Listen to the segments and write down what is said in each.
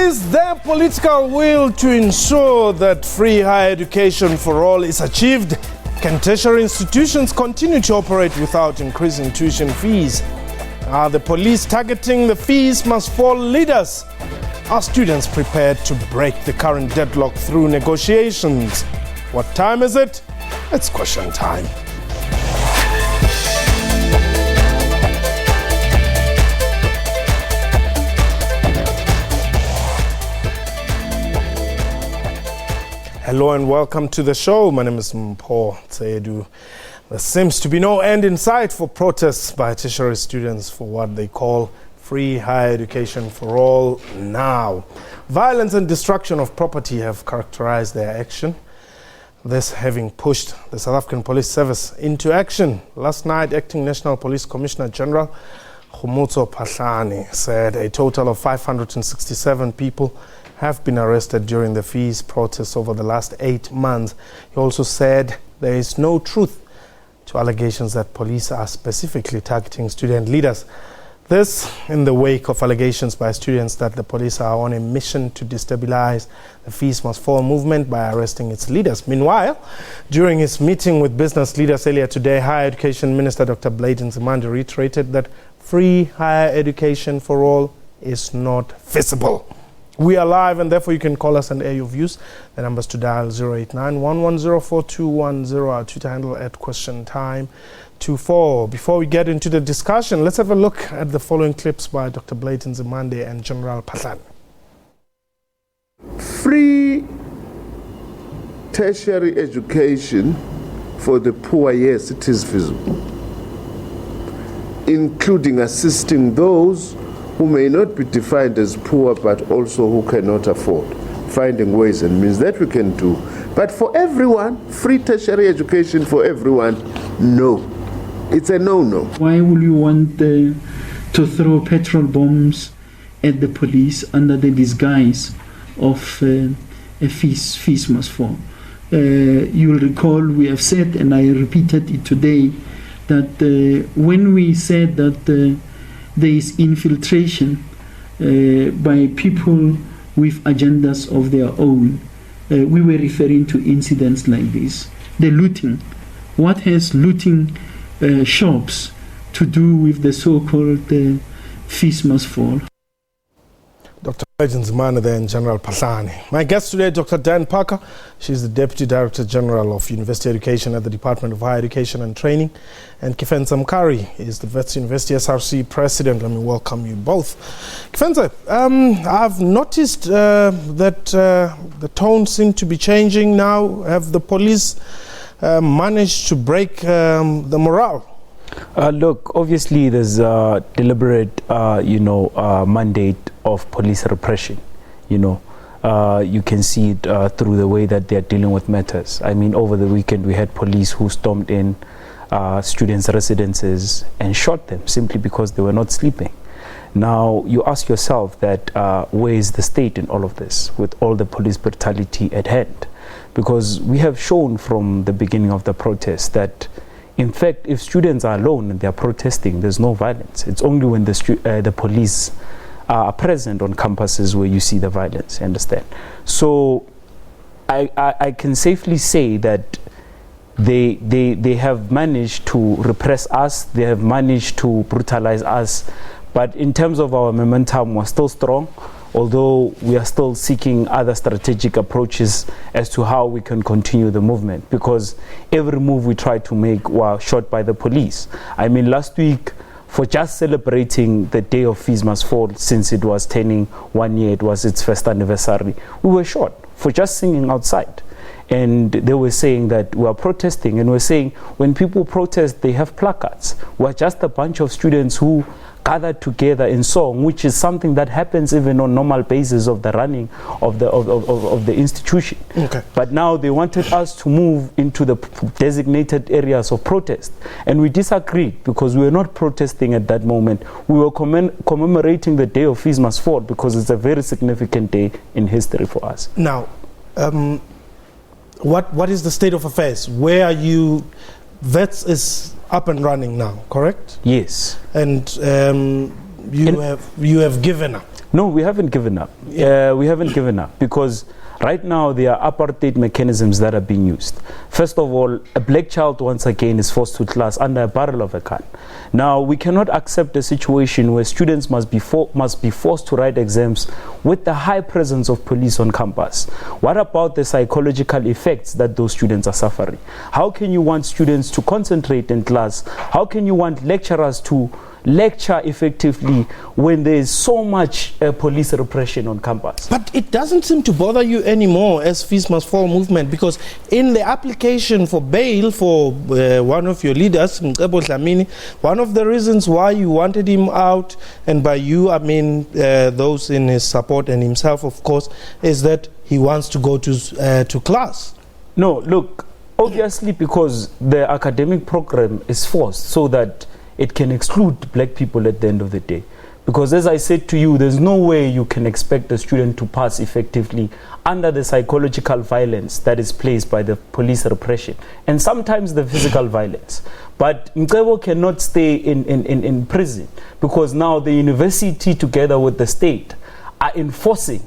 Is there political will to ensure that free higher education for all is achieved? Can tertiary institutions continue to operate without increasing tuition fees? Are the police targeting the FeesMustFall leaders? Are students prepared to break the current deadlock through negotiations? What time is it? It's question time. Hello and welcome to the show. My name is Mpho Tsedu. There seems to be no end in sight for protests by tertiary students for what they call free higher education for all now. Violence and destruction of property have characterized their action, this having pushed the South African Police Service into action. Last night, Acting National Police Commissioner General Khomotso Phahlane said a total of 567 people have been arrested during the fees protests over the last 8 months. He also said there is no truth to allegations that police are specifically targeting student leaders. This in the wake of allegations by students that the police are on a mission to destabilise the FeesMustFall movement by arresting its leaders. Meanwhile, during his meeting with business leaders earlier today, Higher Education Minister Dr. Nzimande reiterated that free higher education for all is not feasible. We are live and therefore you can call us and air your views. The numbers to dial 089-1104-210, our Twitter handle at QuestionTime24. Before we get into the discussion, let's have a look at the following clips by Dr. Nzimande and General Phahlane. Free tertiary education for the poor, yes, it is feasible, including assisting those who may not be defined as poor but also who cannot afford, finding ways and means that we can do. But for everyone, free tertiary education for everyone, no. It's a no-no. Why would you want to throw petrol bombs at the police under the disguise of a FeesMustFall? You'll recall we have said, and I repeated it today, that when we said that there is infiltration by people with agendas of their own, we were referring to incidents like this. The looting. What has looting shops to do with the so-called FeesMustFall? Dr. Nzimande and General Phahlane. My guest today, Dr. Dan Parker. She's the Deputy Director General of University Education at the Department of Higher Education and Training. And Khomotso Mkari is the Wits University SRC President. Let me welcome you both. Khomotso, I've noticed that the tone seems to be changing now. Have the police managed to break the morale? Look, obviously there's a deliberate, mandate of police repression. You can see it through the way that they're dealing with matters. I mean, over the weekend we had police who stormed in students' residences and shot them simply because they were not sleeping. Now, you ask yourself that where is the state in all of this with all the police brutality at hand? Because we have shown from the beginning of the protest that in fact, if students are alone and they are protesting, there's no violence. It's only when the police are present on campuses where you see the violence, you understand? So I can safely say that they have managed to repress us, they have managed to brutalize us, but in terms of our momentum, we're still strong, although we are still seeking other strategic approaches as to how we can continue the movement, because every move we try to make was shot by the police. I mean, last week, for just celebrating the day of FeesMustFall, since it was turning 1 year, it was its first anniversary, we were shot for just singing outside. And they were saying that we are protesting, and we're saying when people protest, they have placards. We're just a bunch of students who gathered together in song, which is something that happens even on normal basis of the running of the institution. Okay. But now they wanted us to move into the designated areas of protest, and we disagreed because we were not protesting at that moment. We were commemorating the day of FeesMustFall because it's a very significant day in history for us. Now, what is the state of affairs? Where are you? Vets is up and running now, correct? Yes. And you have given up? No, we haven't given up. We haven't given up because right now there are apartheid mechanisms that are being used. First of all, a black child once again is forced to class under a barrel of a gun. Now, we cannot accept a situation where students must be forced to write exams with the high presence of police on campus. What about the psychological effects that those students are suffering? How can you want students to concentrate in class? How can you want lecturers to lecture effectively when there is so much police repression on campus? But it doesn't seem to bother you anymore as FeesMustFall Movement, because in the application for bail for one of your leaders, Mcebo Dlamini, one of the reasons why you wanted him out, and by you I mean those in his support and himself of course, is that he wants to go to class. No, look, obviously because the academic program is forced so that it can exclude black people at the end of the day. Because as I said to you, there's no way you can expect a student to pass effectively under the psychological violence that is placed by the police repression and sometimes the physical violence. But Mcebo cannot stay in prison because now the university together with the state are enforcing.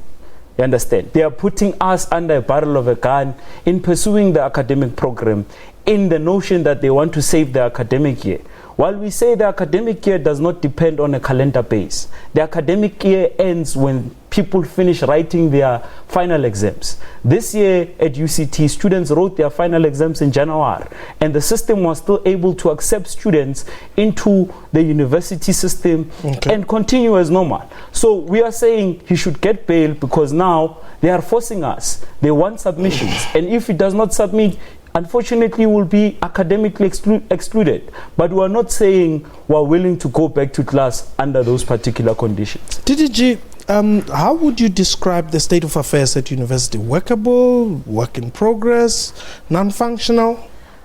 You understand? They are putting us under a barrel of a gun in pursuing the academic program in the notion that they want to save the academic year. While we say the academic year does not depend on a calendar base, the academic year ends when people finish writing their final exams. This year at UCT, students wrote their final exams in January, and the system was still able to accept students into the university system and continue as normal. So we are saying he should get bail because now they are forcing us. They want submissions, and if he does not submit, unfortunately will be academically excluded. But we are not saying we are willing to go back to class under those particular conditions. TDG, how would you describe the state of affairs at university? Workable, work in progress, non-functional?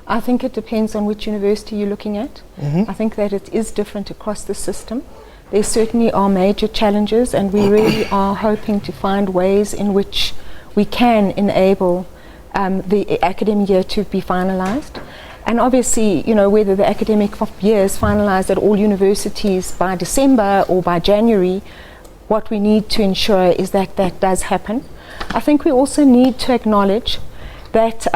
I think it depends on which university you're looking at. I think that it is different across the system. There certainly are major challenges, and we really are hoping to find ways in which we can enable the academic year to be finalized. And obviously, you know, whether the academic year is finalized at all universities by December or by January, what we need to ensure is that that does happen. I think we also need to acknowledge that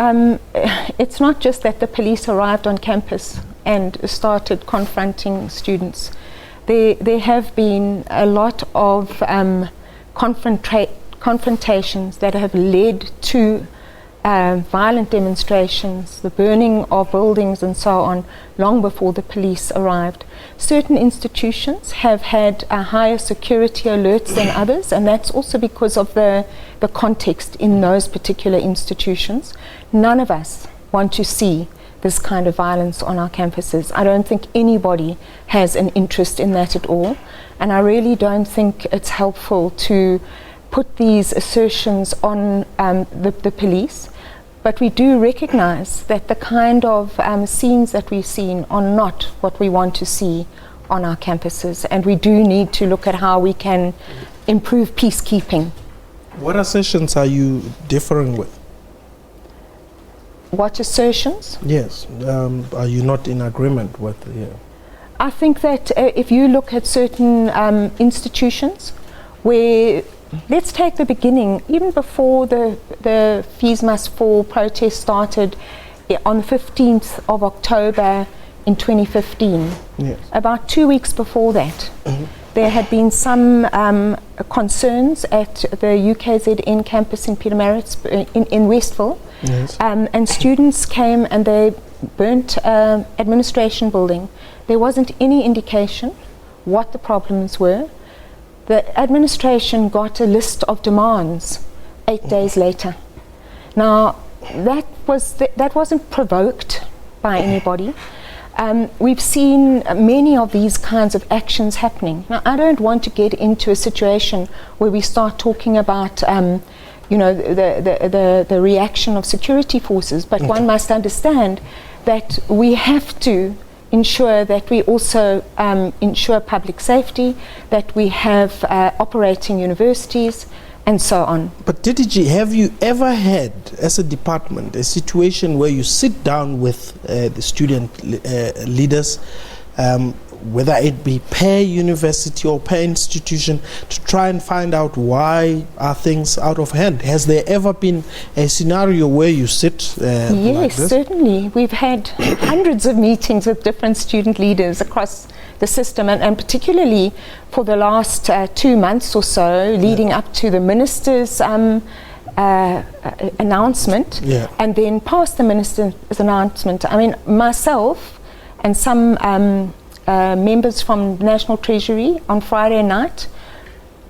it's not just that the police arrived on campus and started confronting students. There have been a lot of confrontations that have led to violent demonstrations, the burning of buildings and so on, long before the police arrived. Certain institutions have had higher security alerts than others, and that's also because of the context in those particular institutions. None of us want to see this kind of violence on our campuses. I don't think anybody has an interest in that at all, and I really don't think it's helpful to put these assertions on the police. But we do recognize that the kind of scenes that we've seen are not what we want to see on our campuses, and we do need to look at how we can improve peacekeeping. What assertions are you differing with? What assertions? Yes, are you not in agreement with? Yeah. I think that if you look at certain institutions where, let's take the beginning, even before the FeesMustFall protest started on the 15th of October in 2015. Yes. About 2 weeks before that, there had been some concerns at the UKZN campus in Pietermaritzburg in Westville. Yes. And students came and they burnt administration building. There wasn't any indication what the problems were. The administration got a list of demands 8 days later. Now, that wasn't provoked by anybody. We've seen many of these kinds of actions happening. Now, I don't want to get into a situation where we start talking about you know, the reaction of security forces, but one must understand that we have to ensure that we also ensure public safety, that we have operating universities, and so on. But DDG, have you ever had, as a department, a situation where you sit down with the student leaders whether it be per university or per institution, to try and find out why are things out of hand? Has there ever been a scenario where you sit Yes, like this? certainly. We've had hundreds of meetings with different student leaders across the system, and particularly for the last 2 months or so, leading up to the minister's announcement, and then past the minister's announcement. I mean, myself and some members from National Treasury on Friday night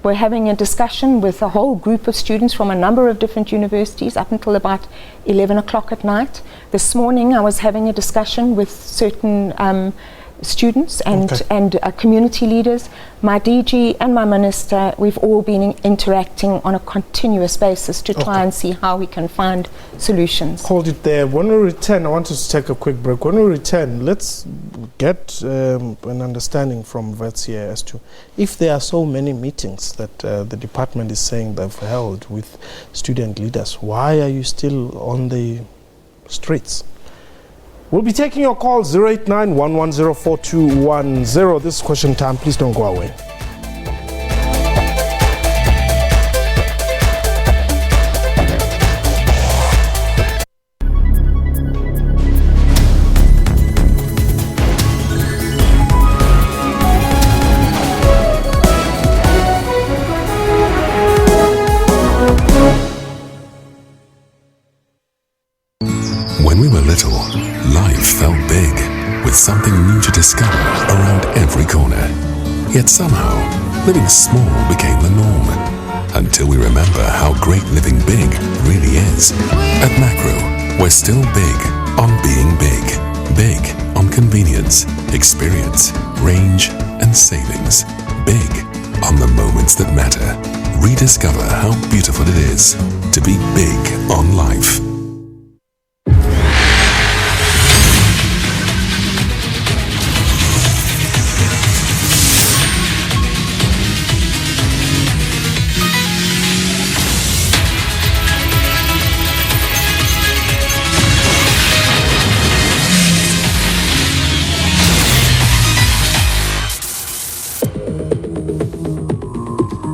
were having a discussion with a whole group of students from a number of different universities up until about 11 o'clock at night. This morning I was having a discussion with certain students and community leaders. My DG and my minister, we've all been interacting on a continuous basis to try and see how we can find solutions. Hold it there. When we return, I want us to take a quick break. When we return, let's get an understanding from Vets here as to if there are so many meetings that the department is saying they've held with student leaders, why are you still on the streets? We'll be taking your call 089-110-4210. This is question time. Please don't go away. When we were little, life felt big, with something new to discover around every corner. Yet somehow, living small became the norm, until we remember how great living big really is. At Macro, we're still big on being big. Big on convenience, experience, range, and savings. Big on the moments that matter. Rediscover how beautiful it is to be big on life.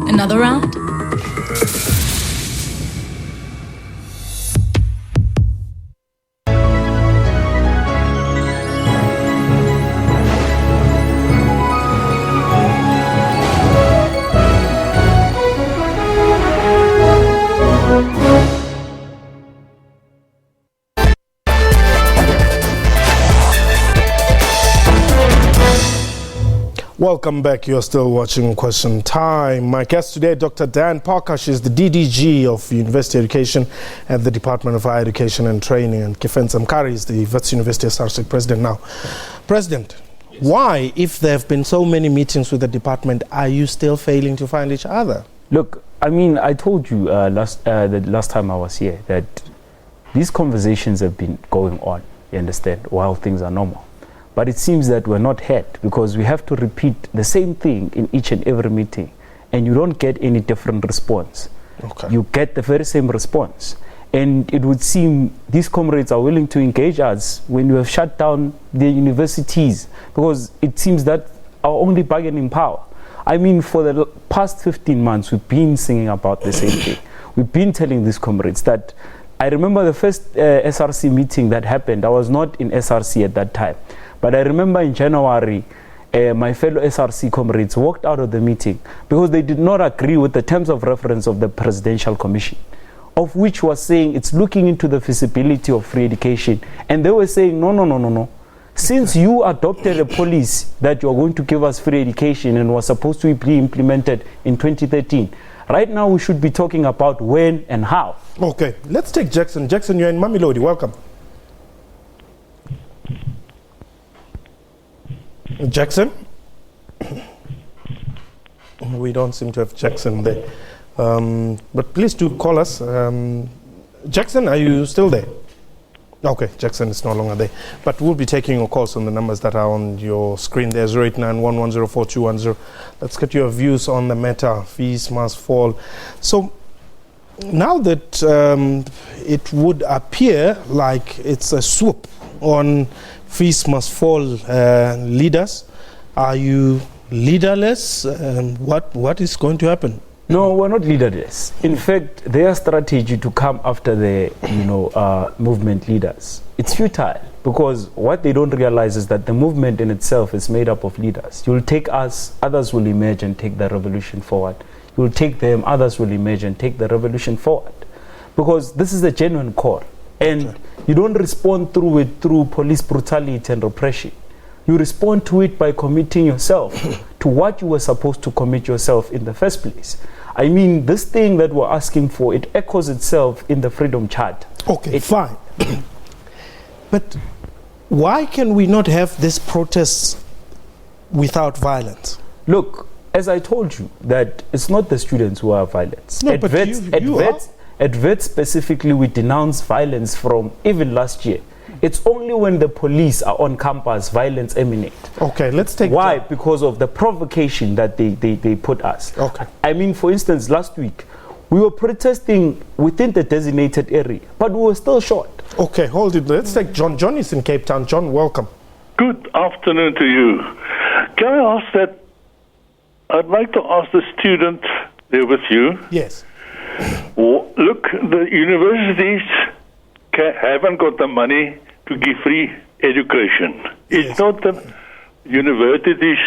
Another round? Welcome back. You're still watching Question Time. My guest today, Dr. Diane Parker. She's the DDG of University Education at the Department of Higher Education and Training. And Kefenza Mkari is the Wits University SABC president now. President, why, if there have been so many meetings with the department, are you still failing to find each other? Look, I mean, I told you the last time I was here that these conversations have been going on, you understand, while things are normal. But it seems that we're not heard, because we have to repeat the same thing in each and every meeting, and you don't get any different response. Okay. You get the very same response. And it would seem these comrades are willing to engage us when you have shut down the universities, because it seems that our only bargaining power. I mean, for the past 15 months, we've been singing about the same thing. We've been telling these comrades that, I remember the first SRC meeting that happened. I was not in SRC at that time. But I remember in January, my fellow SRC comrades walked out of the meeting because they did not agree with the terms of reference of the Presidential Commission, of which was saying it's looking into the feasibility of free education. And they were saying, no. Since you adopted a policy that you're going to give us free education and was supposed to be implemented in 2013, right now we should be talking about when and how. Okay, let's take Jackson. Jackson, you're in Mamelodi. Welcome. Jackson? We don't seem to have Jackson there. But please do call us. Jackson, are you still there? Okay, Jackson is no longer there. But we'll be taking your calls on the numbers that are on your screen there, 089-110-4210. Let's get your views on the matter. Fees must fall. So now that it would appear like it's a swoop on Fees must fall leaders, Are you leaderless? What is going to happen? No, we're not leaderless. In fact, their strategy to come after the movement leaders, it's futile, because what they don't realize is that the movement in itself is made up of leaders. You'll take us, others will emerge and take the revolution forward. You'll take them, others will emerge and take the revolution forward. Because this is a genuine call. And you don't respond through it through police brutality and repression. You respond to it by committing yourself to what you were supposed to commit yourself in the first place. I mean, this thing that we're asking for, it echoes itself in the Freedom Charter. Okay, fine. But why can we not have this protests without violence? Look, as I told you, that it's not the students who are violent. No, but At VET specifically, we denounce violence from even last year. It's only when the police are on campus violence emanate. Okay, let's take... Why? Because of the provocation that they put us. Okay. I mean, for instance, last week, we were protesting within the designated area, but we were still short. Okay, hold it. Let's take John. John is in Cape Town. John, welcome. Good afternoon to you. Can I ask that, I'd like to ask the student there with you. Yes. Look, the universities haven't got the money to give free education. Yes. It's not the universities'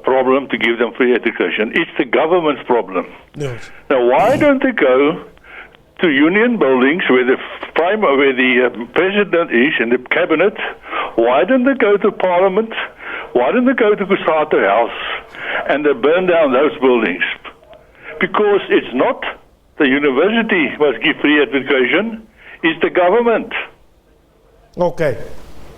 problem to give them free education. It's the government's problem. Yes. Now, why don't they go to union buildings where the president is and the cabinet? Why don't they go to parliament? Why don't they go to Khomotso House and they burn down those buildings? Because it's not the university must give free education, it's the government. Okay.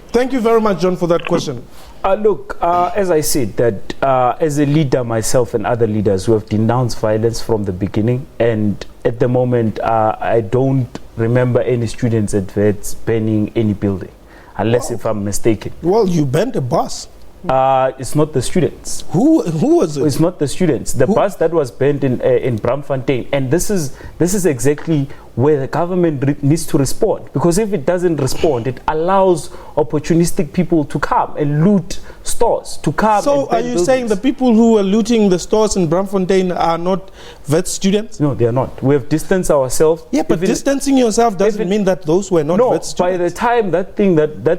Thank you very much, John, for that question. Look, as I said, that as a leader, myself and other leaders who have denounced violence from the beginning, and at the moment, I don't remember any students at VETS burning any building, unless if I'm mistaken. Well, you burned a bus. It's not the students. Who was it? It's not the students. The bus that was burnt in Braamfontein, and this is exactly where the government needs to respond, because if it doesn't respond, it allows opportunistic people to come and loot stores, to come. So are you saying the people who are looting the stores in Braamfontein are not VET students? No, they are not. We have distanced ourselves. Yeah, but distancing yourself doesn't mean that those were not VET students. By the time that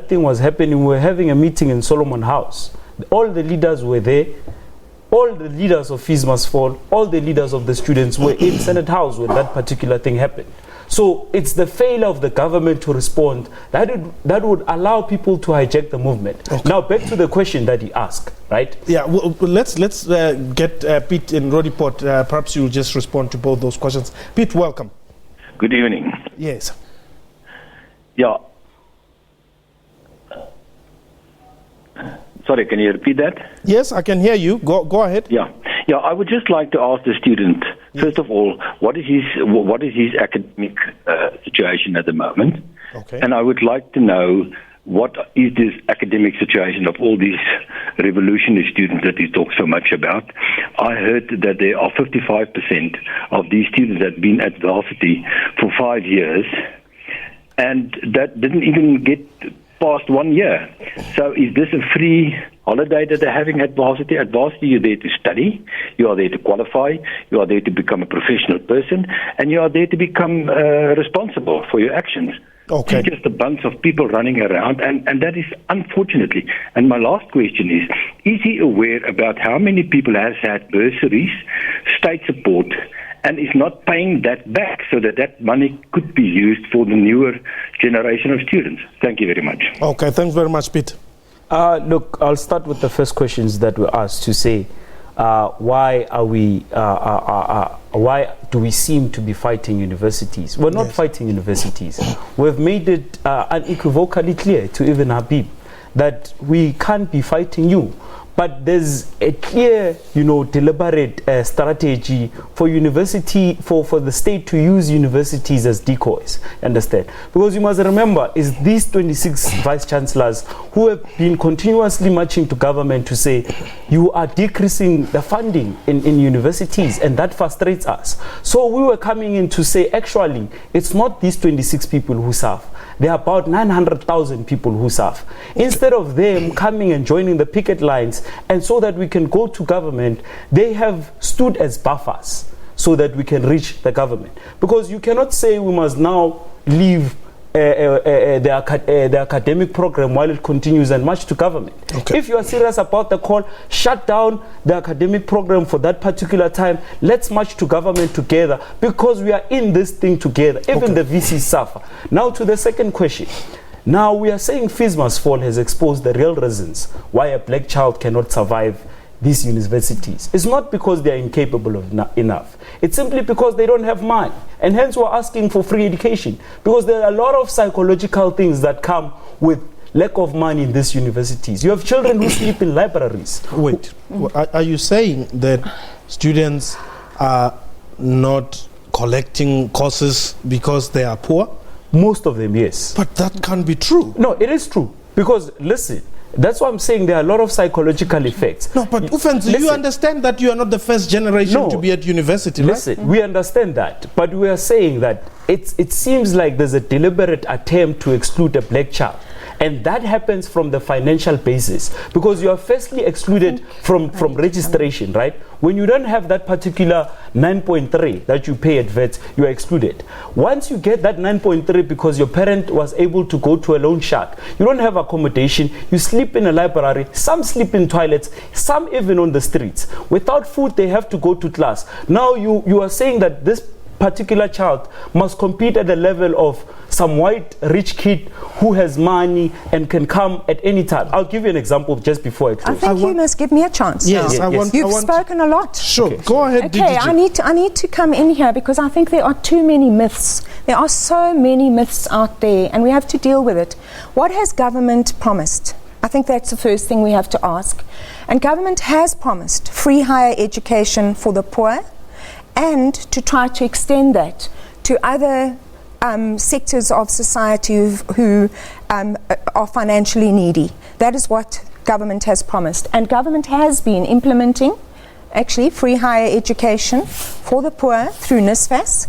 thing was happening, we were having a meeting in Solomon House. All the leaders were there. All the leaders of FeesMustFall, all the leaders of the students were in Senate House when that particular thing happened. So it's the failure of the government to respond that would allow people to hijack the movement. Okay. Now back to the question that he asked, right? Yeah, well, let's get Pete in Rodiport. Perhaps you'll just respond to both those questions. Pete, welcome. Good evening. Yes. Yeah. Sorry, can you repeat that? Yes, I can hear you. Go ahead. Yeah. I would just like to ask the student, first of all, what is his academic situation at the moment? Okay. And I would like to know what is this academic situation of all these revolutionary students that he talks so much about. I heard that there are 55% of these students that have been at varsity for 5 years, and that didn't even get past 1 year. So is this a free holiday that they're having at varsity? At varsity, you're there to study, you are there to qualify, you are there to become a professional person, and you are there to become responsible for your actions. Okay. It's just a bunch of people running around, and that is unfortunately. And my last question is he aware about how many people has had bursaries, state support, and is not paying that back so that money could be used for the newer generation of students? Thank you very much. Okay, thanks very much, Pete. Look, I'll start with the first questions that were asked to say, why do we seem to be fighting universities? We're not fighting universities. We've made it unequivocally clear to even Habib that we can't be fighting you. But there's a clear, deliberate strategy for the state to use universities as decoys. Understand? Because you must remember, is these 26 vice chancellors who have been continuously marching to government to say, you are decreasing the funding in universities, and that frustrates us. So we were coming in to say, actually, it's not these 26 people who serve. There are about 900,000 people who serve. Instead of them coming and joining the picket lines and so that we can go to government, they have stood as buffers so that we can reach the government. Because you cannot say we must now leave the academic program while it continues and march to government. Okay. If you are serious about the call, shut down the academic program for that particular time. Let's march to government together, because we are in this thing together. Even the VCs suffer. Now to the second question. Now we are saying FeesMustFall has exposed the real reasons why a black child cannot survive these universities. It's not because they are incapable of enough. It's simply because they don't have money. And hence we're asking for free education, because there are a lot of psychological things that come with lack of money in these universities. You have children who sleep in libraries. Wait, are you saying that students are not collecting courses because they are poor? Most of them, yes. But that can't be true. No, it is true. Because listen, that's why I'm saying there are a lot of psychological effects. No, but Ufenzi, you understand that you are not the first generation to be at university, right? Listen, we understand that. But we are saying that it seems like there's a deliberate attempt to exclude a black child. And that happens from the financial basis, because you are firstly excluded from registration, right? When you don't have that particular 9.3 that you pay at VET, you are excluded. Once you get that 9.3 because your parent was able to go to a loan shark, you don't have accommodation, you sleep in a library, some sleep in toilets, some even on the streets. Without food, they have to go to class. Now you are saying that this particular child must compete at the level of some white rich kid who has money and can come at any time. I'll give you an example just before I close. I think you must give me a chance. Yes, now. You've spoken a lot. Sure, go ahead. Okay, I need to come in here because I think there are too many myths. There are so many myths out there, and we have to deal with it. What has government promised? I think that's the first thing we have to ask. And government has promised free higher education for the poor, and to try to extend that to other sectors of society who are financially needy. That is what government has promised. And government has been implementing, actually, free higher education for the poor through NSFAS.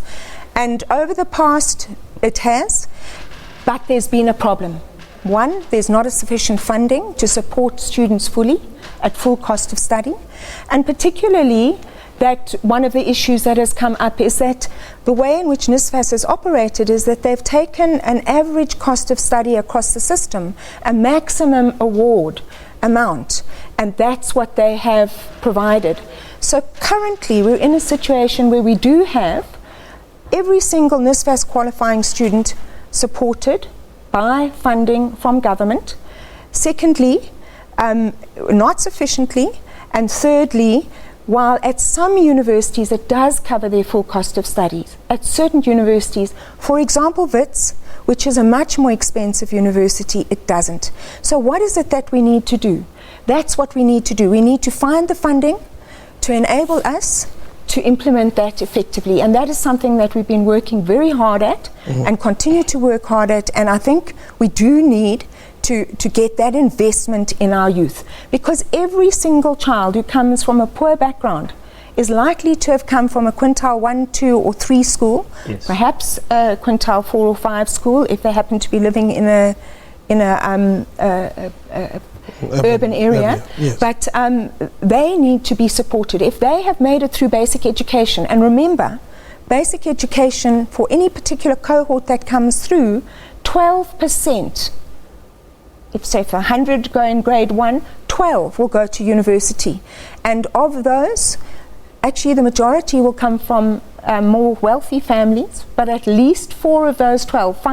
And over the past, it has, but there's been a problem. One, there's not a sufficient funding to support students fully at full cost of study. And particularly, that one of the issues that has come up is that the way in which NSFAS has operated is that they've taken an average cost of study across the system, a maximum award amount, and that's what they have provided. So currently we're in a situation where we do have every single NSFAS qualifying student supported by funding from government. Secondly, not sufficiently, and thirdly, while at some universities it does cover their full cost of studies, at certain universities, for example WITS, which is a much more expensive university, it doesn't. So what is it that we need to do? That's what we need to do. We need to find the funding to enable us to implement that effectively, and that is something that we've been working very hard at and continue to work hard at, and I think we do need to get that investment in our youth, because every single child who comes from a poor background is likely to have come from a quintile 1, 2 or 3 school, perhaps a quintile 4 or 5 school if they happen to be living in a urban area, but they need to be supported. If they have made it through basic education, and remember, basic education for any particular cohort that comes through, 12%, if say for 100 go in grade 1, 12 will go to university, and of those, actually the majority will come from more wealthy families, but at least 4 of those 12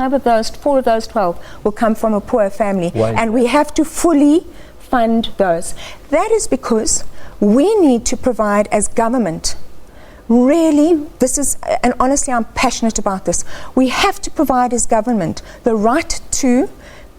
will come from a poor family. And we have to fully fund those. That is because we need to provide as government, really, this is, and honestly I'm passionate about this, we have to provide as government the right to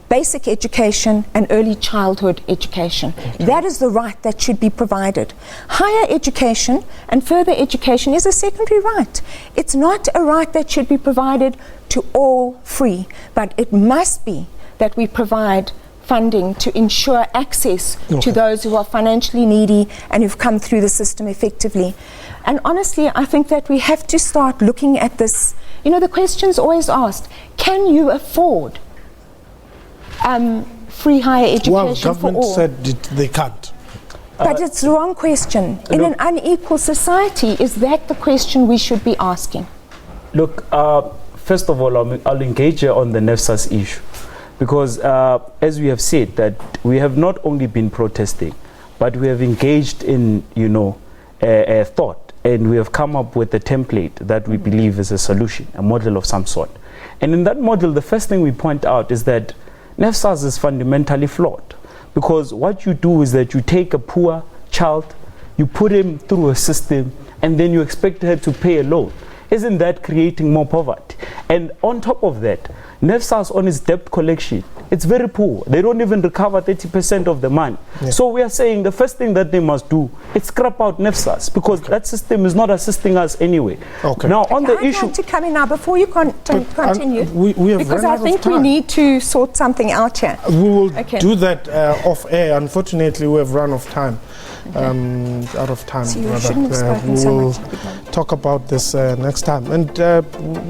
basic education and early childhood education. That is the right that should be provided. Higher education and further education is a secondary right. It's not a right that should be provided to all free, but it must be that we provide funding to ensure access to those who are financially needy and who've come through the system effectively. And honestly, I think that we have to start looking at this. You know, the question's always asked, can you afford free higher education for all? Government said they can't. But it's the wrong question. In an unequal society, is that the question we should be asking? Look, first of all, I'll engage on the NEFSAS issue. Because as we have said, that we have not only been protesting, but we have engaged in, a thought, and we have come up with a template that we believe is a solution, a model of some sort. And in that model, the first thing we point out is that NEFSAS is fundamentally flawed. Because what you do is that you take a poor child, you put him through a system, and then you expect her to pay a loan. Isn't that creating more poverty? And on top of that, NEFSAS on its debt collection, it's very poor. They don't even recover 30% of the money. Yeah. So we are saying the first thing that they must do is scrap out NEFSAS, because that system is not assisting us anyway. Okay. Now on the issue, I'd like to come in now before you continue, we have because run I out think of time. we need to sort something out here. We will do that off air. Unfortunately, we have run out of time. Out of time. So you shouldn't have spoken we so will much. talk about this next time. And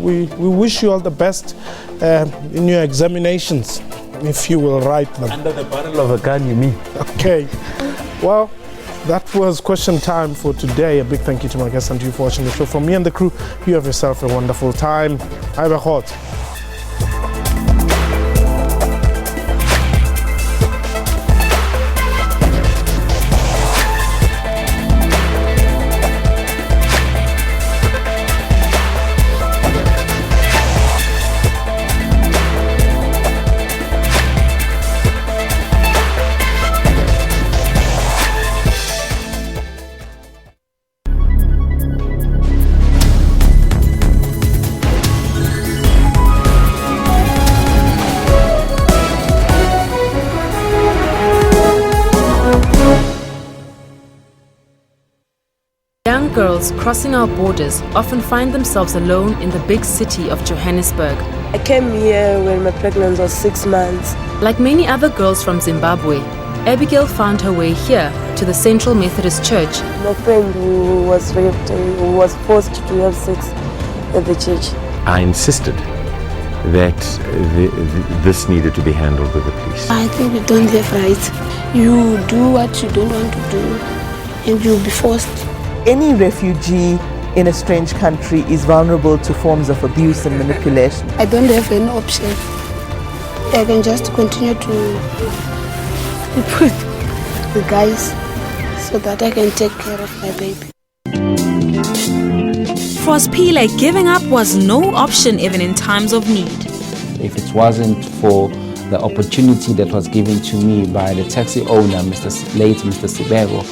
we wish you all the best in your examinations, if you will write them. Under the barrel of a gun, you mean? Okay. Well, that was question time for today. A big thank you to my guests and to you for watching the show. From me and the crew, you have yourself a wonderful time. Have a hot. Young girls crossing our borders often find themselves alone in the big city of Johannesburg. I came here when my pregnancy was 6 months. Like many other girls from Zimbabwe, Abigail found her way here to the Central Methodist Church. My friend who was raped, who was forced to have sex at the church. I insisted that this needed to be handled with the police. I think we don't have rights. You do what you don't want to do and you'll be forced. Any refugee in a strange country is vulnerable to forms of abuse and manipulation. I don't have any option. I can just continue to put the guys so that I can take care of my baby. For Spile, giving up was no option even in times of need. If it wasn't for the opportunity that was given to me by the taxi owner, late Mr. Sibego,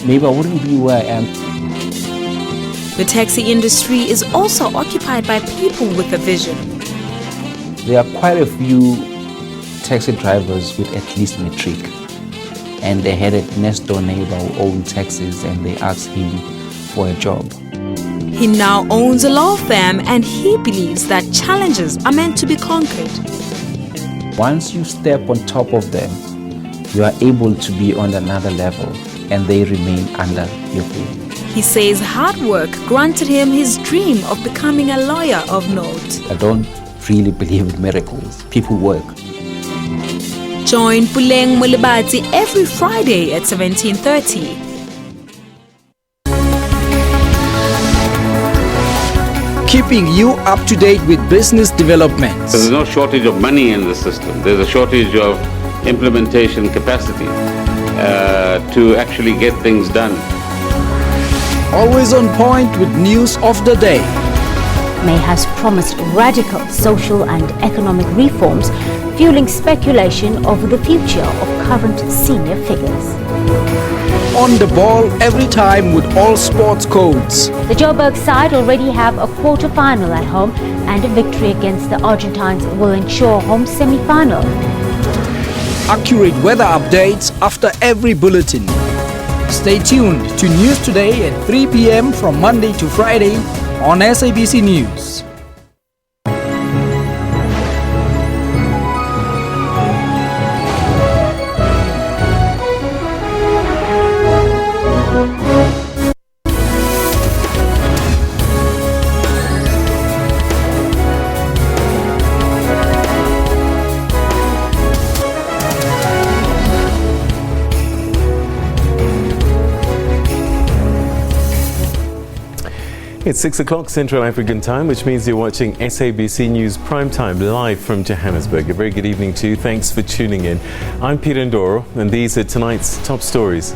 maybe I wouldn't be where I am. The taxi industry is also occupied by people with a vision. There are quite a few taxi drivers with at least matric, and they had a next door neighbor who owned taxis and they asked him for a job. He now owns a law firm and he believes that challenges are meant to be conquered. Once you step on top of them, you are able to be on another level and they remain under your feet. He says hard work granted him his dream of becoming a lawyer of note. I don't really believe in miracles. People work. Join Puleng Mulibati every Friday at 17:30. Keeping you up to date with business developments. There's no shortage of money in the system. There's a shortage of implementation capacity to actually get things done. Always on point with news of the day. May has promised radical social and economic reforms, fueling speculation over the future of current senior figures. On the ball every time with all sports codes. The Joburg side already have a quarter-final at home, and a victory against the Argentines will ensure home semi-final. Accurate weather updates after every bulletin. Stay tuned to News Today at 3 p.m. from Monday to Friday on SABC News. It's 6 o'clock Central African time, which means you're watching SABC News Primetime live from Johannesburg. A very good evening to you. Thanks for tuning in. I'm Peter Ndoro, and these are tonight's top stories.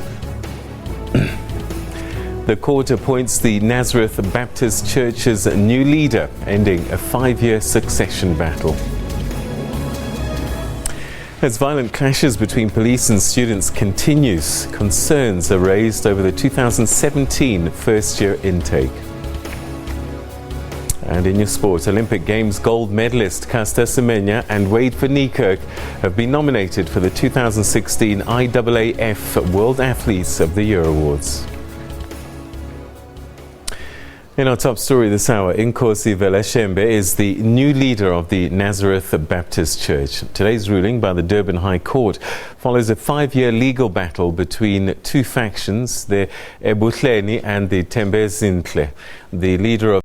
The court appoints the Nazareth Baptist Church's new leader, ending a 5-year succession battle. As violent clashes between police and students continues, concerns are raised over the 2017 first-year intake. And in your sport, Olympic Games gold medalist Caster Semenya and Wade van Niekerk have been nominated for the 2016 IAAF World Athletes of the Year Awards. In our top story this hour, Nkosi Velashembe is the new leader of the Nazareth Baptist Church. Today's ruling by the Durban High Court follows a 5-year legal battle between two factions, the Ebuhleni and the Tembezinhle. The leader of